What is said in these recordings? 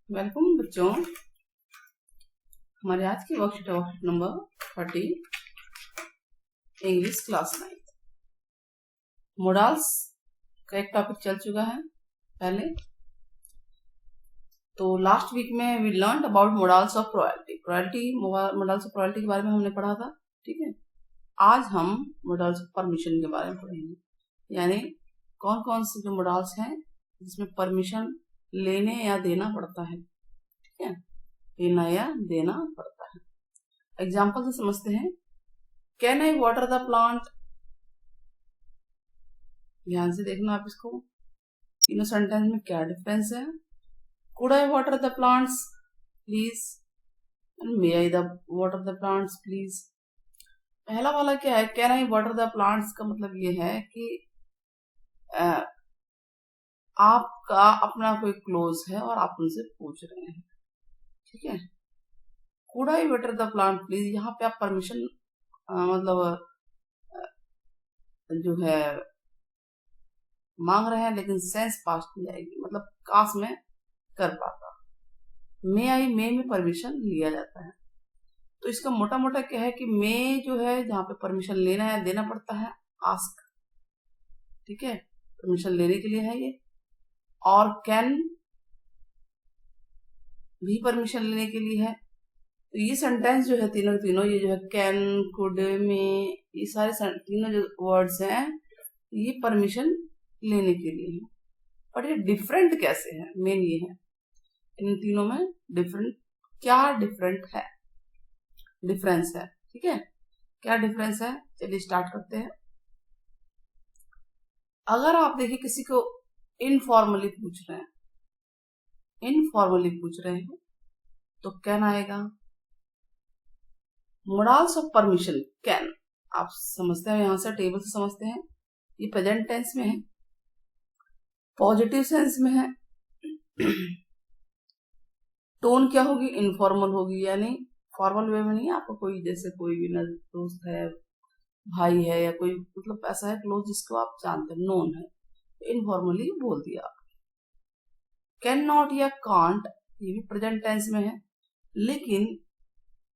Welcome बच्चों, हमारे आज की वर्कशीट है worksheet number 30 English class 9। Modals का एक टॉपिक चल चुका है पहले। तो लास्ट वीक में we learn about modals of probability modals of probability के बारे में हमने पढ़ा था। ठीक है, आज हम मोडाल्स ऑफ परमिशन के बारे में पढ़ेंगे, यानी कौन कौन से जो मोडाल्स हैं जिसमें परमिशन लेने या देना पड़ता है। ठीक है, लेना या देना पड़ता है। एग्जाम्पल से समझते हैं। Can I water the plant, ध्यान से देखना आप इसको, तीनों सेंटेंस में क्या डिफरेंस है। Could I water the plants please, may I the water the plants please. पहला वाला क्या है, can I water the plants का मतलब ये है कि आपका अपना कोई क्लोज है और आप उनसे पूछ रहे हैं। ठीक है, could I water the plant please, यहाँ पे आप परमिशन मतलब जो है मांग रहे हैं, लेकिन सेंस पास्ट में जाएगी, मतलब काश में कर पाता। मे आई मे में परमिशन लिया जाता है। तो इसका मोटा मोटा क्या है कि मे जो है जहां पे परमिशन लेना है देना पड़ता है, आस्क। ठीक है, परमिशन लेने के लिए है ये। और कैन भी परमिशन लेने के लिए है। तो ये सेंटेंस जो है तीनों तीनों, ये जो है कैन, कुड, मे, ये सारे तीनों जो वर्ड्स हैं ये परमिशन लेने के लिए है। पर ये डिफरेंट कैसे है, मेन ये है इन तीनों में डिफरेंट क्या डिफरेंस है। ठीक है, क्या डिफरेंस है, चलिए स्टार्ट करते हैं। अगर आप देखिए किसी को इनफॉर्मली पूछ रहे हैं तो कैन आएगा। मोडाल्स ऑफ परमिशन कैन, आप समझते हैं यहां से टेबल से समझते हैं, ये प्रेजेंट टेंस में है, पॉजिटिव सेंस में है। टोन क्या होगी, इनफॉर्मल होगी, यानी फॉर्मल वे में नहीं। आपको कोई जैसे कोई भी दोस्त है, भाई है, या कोई मतलब ऐसा है क्लोज जिसको आप जानते हैं, नोन है, इनफॉर्मली बोल दिया आप। कैन नॉट या कांट, ये भी प्रेजेंट टेंस में है, लेकिन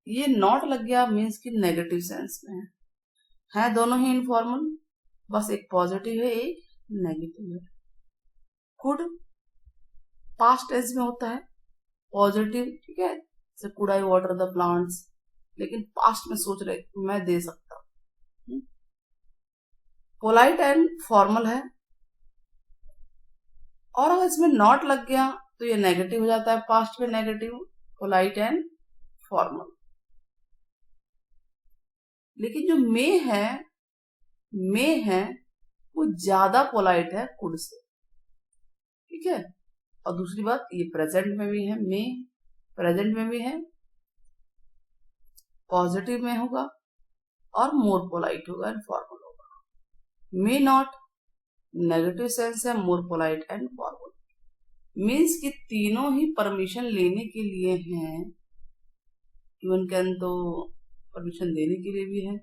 ये नॉट लग गया मीन्स कि नेगेटिव सेंस में है दोनों ही इनफॉर्मल, बस एक पॉजिटिव है एक नेगेटिव है। कुड पास्ट टेंस में होता है पॉजिटिव, ठीक है, जैसे could I water the plants, लेकिन पास्ट में सोच रहे मैं दे सकता हूं। पोलाइट एंड फॉर्मल है, और अगर इसमें नॉट लग गया तो ये नेगेटिव हो जाता है, पास्ट में नेगेटिव, पोलाइट एंड फॉर्मल। लेकिन जो मे है वो ज्यादा पोलाइट है कुड से। ठीक है, और दूसरी बात ये प्रेजेंट में भी है, मे प्रेजेंट में भी है, पॉजिटिव में होगा और मोर पोलाइट होगा एंड फॉर्मल होगा। मे नॉट नेगेटिव सेंस है, मोर पोलाइट एंड फॉर्मल मीन्स कि तीनों ही परमिशन लेने के लिए हैं। इवन कैन तो परमिशन देने के लिए भी है,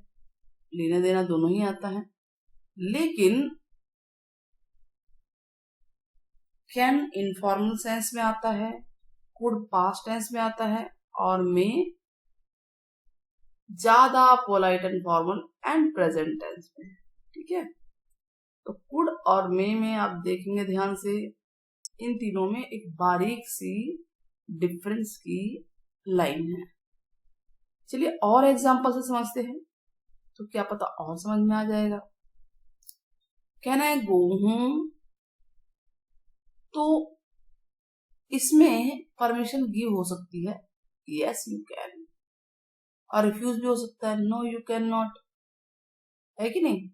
लेना देना दोनों ही आता है। लेकिन कैन इनफॉर्मल सेंस में आता है, कुड पास्ट टेंस में आता है, और मे ज्यादा polite and formal and present tense में। ठीक है, तो कुड और मे में आप देखेंगे ध्यान से, इन तीनों में एक बारीक सी डिफरेंस की लाइन है। चलिए और एग्जांपल से समझते हैं, तो क्या पता और समझ में आ जाएगा। कैन आई गो होम, तो इसमें परमिशन गिव हो सकती है, यस यू कैन, और रिफ्यूज भी हो सकता है, नो यू कैन नॉट, है कि नहीं।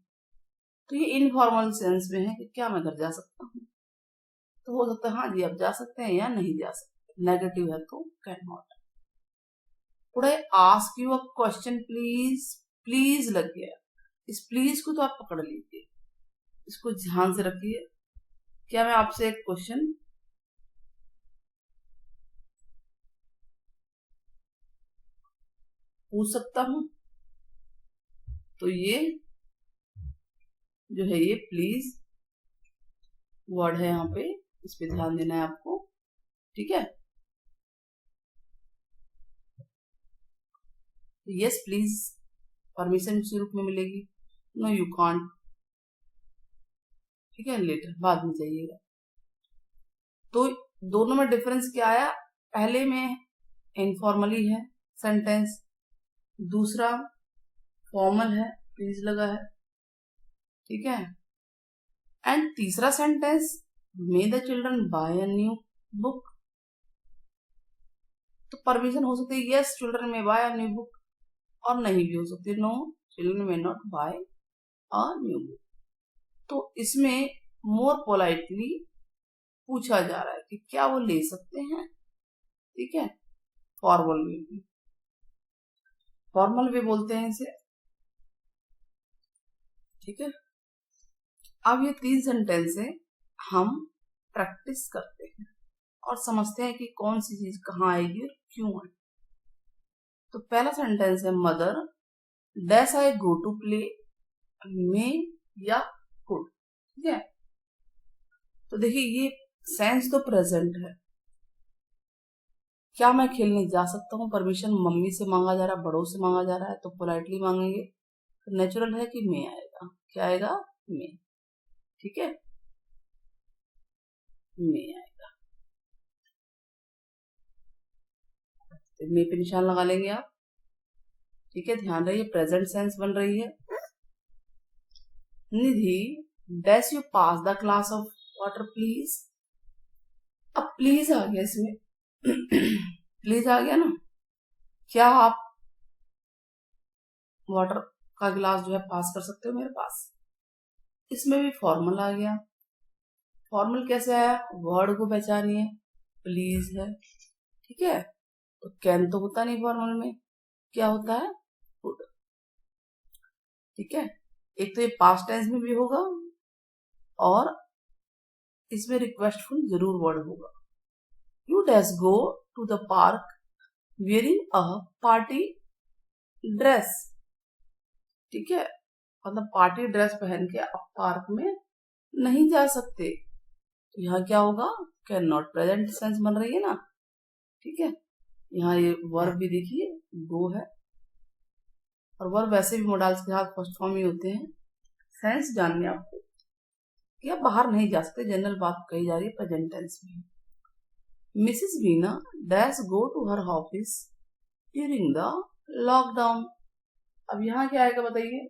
तो ये इनफॉर्मल सेंस में है कि क्या मैं घर जा सकता हूँ, तो हो सकता है हाँ जी आप जा सकते हैं या नहीं जा सकते। नेगेटिव है तो can not. Could I ask you a question please, please लग गया, इस प्लीज को तो आप पकड़ लीजिए, इसको ध्यान से रखिए। क्या मैं आपसे एक क्वेश्चन पूछ सकता हूं, तो ये जो है ये प्लीज वर्ड है, यहाँ पे इस पे ध्यान देना है आपको। ठीक है, यस प्लीज परमिशन उसी रूप में मिलेगी, नो यू कांट, ठीक है, लेटर बाद में चाहिएगा। तो दोनों में डिफरेंस क्या आया, पहले में इनफॉर्मली है सेंटेंस, दूसरा फॉर्मल है, प्लीज लगा है, ठीक है। एंड तीसरा sentence, may the children buy a new book, तो परमिशन हो सकती है yes children may buy a new book, और नहीं भी हो सकती है no children may not buy a new book. तो इसमें मोर पोलाइटली पूछा जा रहा है कि क्या वो ले सकते हैं, ठीक है। फॉर्मल वे भी, फॉर्मल वे बोलते हैं इसे, ठीक है। अब ये 3 सेंटेंस है, हम प्रैक्टिस करते हैं और समझते हैं कि कौन सी चीज कहाँ आएगी और क्यों आएगी। तो पहला सेंटेंस है mother dash I go to play, may या कुड, ठीक है। तो देखिए ये सेंस तो प्रेजेंट है, क्या मैं खेलने जा सकता हूँ, परमिशन मम्मी से मांगा जा रहा है, बड़ों से मांगा जा रहा है, तो पोलाइटली मांगेंगे, तो नेचुरल है कि मे आएगा, क्या आएगा, मे, ठीक है, मे आएगा। तो मे पे निशान लगा लेंगे आप, ठीक है। ध्यान रहिए प्रेजेंट सेंस बन रही है। Nidhi dash you pass the glass of water please, अब प्लीज आ गया इसमें प्लीज आ गया ना, क्या आप वाटर का गिलास जो है पास कर सकते हो मेरे पास, इसमें भी फॉर्मल आ गया। फॉर्मल कैसे आया, वर्ड को पहचानिए, प्लीज है, ठीक है। तो कैन तो होता नहीं फॉर्मल में, क्या होता है, वुड, ठीक है। एक तो ये पास्ट टेंस में भी होगा और इसमें रिक्वेस्टफुल जरूर वर्ड होगा। You dash go to the park wearing a party dress, ठीक है, मतलब पार्टी ड्रेस पहन के आप पार्क में नहीं जा सकते, तो यहाँ क्या होगा, कैन नॉट, प्रेजेंट सेंस बन रही है ना, ठीक है। यहाँ ये वर्ब भी देखिए गो है, और वर्ब वैसे भी मोडाल्स के साथ फर्स्ट फॉर्म ही होते हैं। सेंस जानने आपको कि आप बाहर नहीं जा सकते, जनरल बात कही जा रही है प्रेजेंट टेंस में। Mrs Veena dash go to her office during the lockdown, अब यहाँ क्या आएगा बताइए,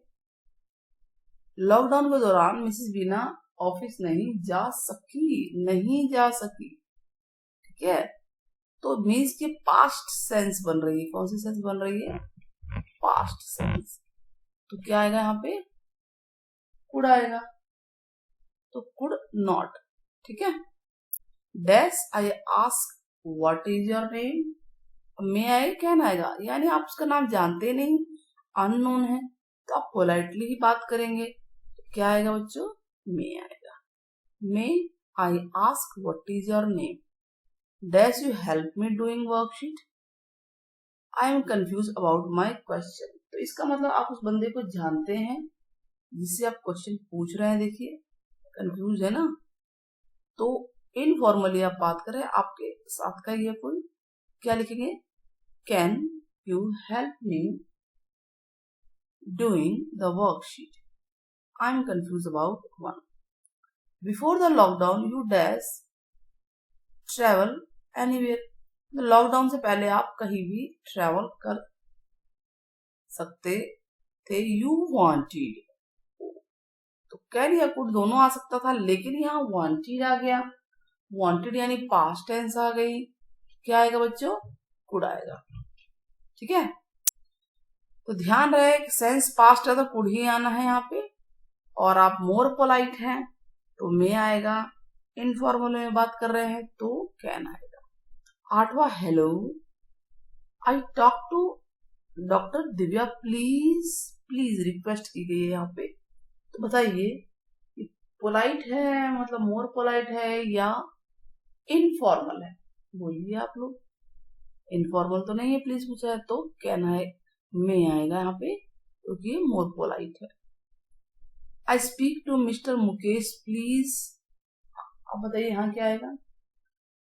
लॉकडाउन के दौरान मिसेस वीना ऑफिस नहीं जा सकी, नहीं जा सकी, ठीक है। तो मीन्स की पास्ट सेंस बन रही है, कौन सी सेंस बन रही है, पास्ट सेंस, तो क्या आएगा यहाँ पे, कुड आएगा, तो कुड नॉट, ठीक है। Dash I ask what is your name, may आए कैन आएगा, यानी आप उसका नाम जानते नहीं, अननोन है, तो आप पोलाइटली ही बात करेंगे, तो क्या आएगा बच्चों, मे आएगा। May I ask what is your name, dash you help me doing worksheet, I am confuse about my question, तो इसका मतलब आप उस बंदे को जानते हैं जिससे आप क्वेश्चन पूछ रहे हैं, देखिए कंफ्यूज है ना। तो इनफॉर्मली आप बात करें, आपके साथ का ये कोई, क्या लिखेंगे, can you help me doing the worksheet, I am confuse about one, before the lockdown you dash travel anywhere, lockdown से पहले आप कहीं भी ट्रेवल कर सकते थे, यू वांटेड, तो कैन या कुड दोनों आ सकता था, लेकिन यहाँ वांटेड आ गया, वांटेड यानी पास्ट टेंस आ गई, क्या आएगा बच्चों, कुड आएगा, ठीक है। तो ध्यान रहे सेंस पास्ट है तो कुड ही आना है यहाँ पे, और आप मोर पोलाइट हैं तो मे आएगा, इनफॉर्मल में बात कर रहे हैं तो कैन आएगा। 8वां, hello I talk to doctor Divya please, please request की गई है यहाँ पे, तो बताइए पोलाइट है, मतलब मोर पोलाइट है या इनफॉर्मल है, बोलिए आप लोग। इनफॉर्मल तो नहीं है, प्लीज पूछा है तो कैन है, मे आएगा यहाँ पे क्योंकि ये मोर पोलाइट है। I speak to Mr Mukesh please, अब बताइए यहाँ क्या आएगा,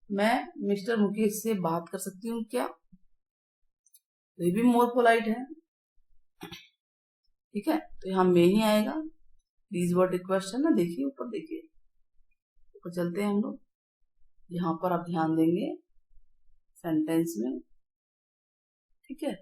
मैं मिस्टर मुकेश से बात कर सकती हूँ क्या, ये भी मोर पोलाइट है, ठीक है, तो यहाँ में ही आएगा। दीज वर्ड रिक्वेस्ट है ना, देखिए ऊपर, देखिए ऊपर चलते हैं हम लोग। यहाँ पर आप ध्यान देंगे सेंटेंस में, ठीक है।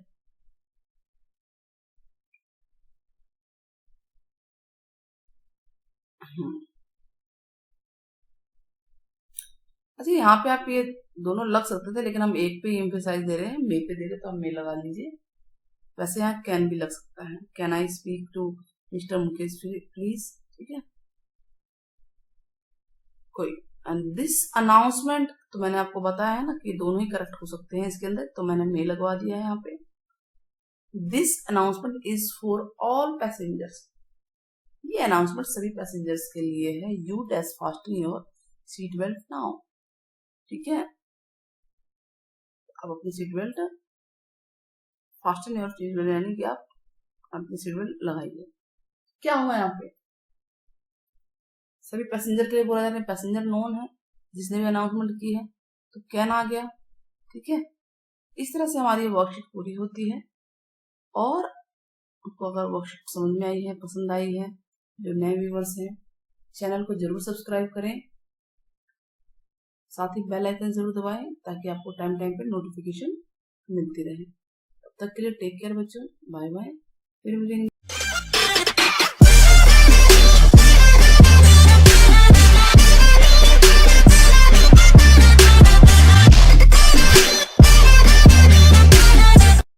अच्छा, यहाँ पे आप ये दोनों लग सकते थे, लेकिन हम एक पे एम्फेसाइज दे रहे हैं, मे पे दे रहे हैं, तो हम मे लगा लीजिए। वैसे यहाँ कैन भी लग सकता है, can I speak to Mr Mukesh please, ठीक है, कोई। एंड दिस अनाउंसमेंट, तो मैंने आपको बताया है ना कि दोनों ही करेक्ट हो सकते हैं इसके अंदर, तो मैंने मे लगवा दिया है यहाँ पे। This announcement is for all passengers, ये अनाउंसमेंट सभी पैसेंजर्स के लिए है। You dash fasten your seat belt now, ठीक है, अब अपनी seat belt fasten your seat belt, यानी कि आप अपनी सीट बेल्ट लगाइए। क्या हुआ यहाँ पे, सभी पैसेंजर के लिए बोला जा रहा है, पैसेंजर नोन है जिसने भी अनाउंसमेंट की है, तो कैन आ गया, ठीक है। इस तरह से हमारी वर्कशीट पूरी होती है। और आपको अगर वर्कशीट समझ में आई है, पसंद आई है, जो नए व्यूवर्स हैं चैनल को जरूर सब्सक्राइब करें, साथ ही बेल आइकन जरूर दबाएं ताकि आपको टाइम टाइम पे नोटिफिकेशन मिलती रहे। तब तक के लिए टेक केयर बच्चों, बाय बाय, फिर मिलेंगे।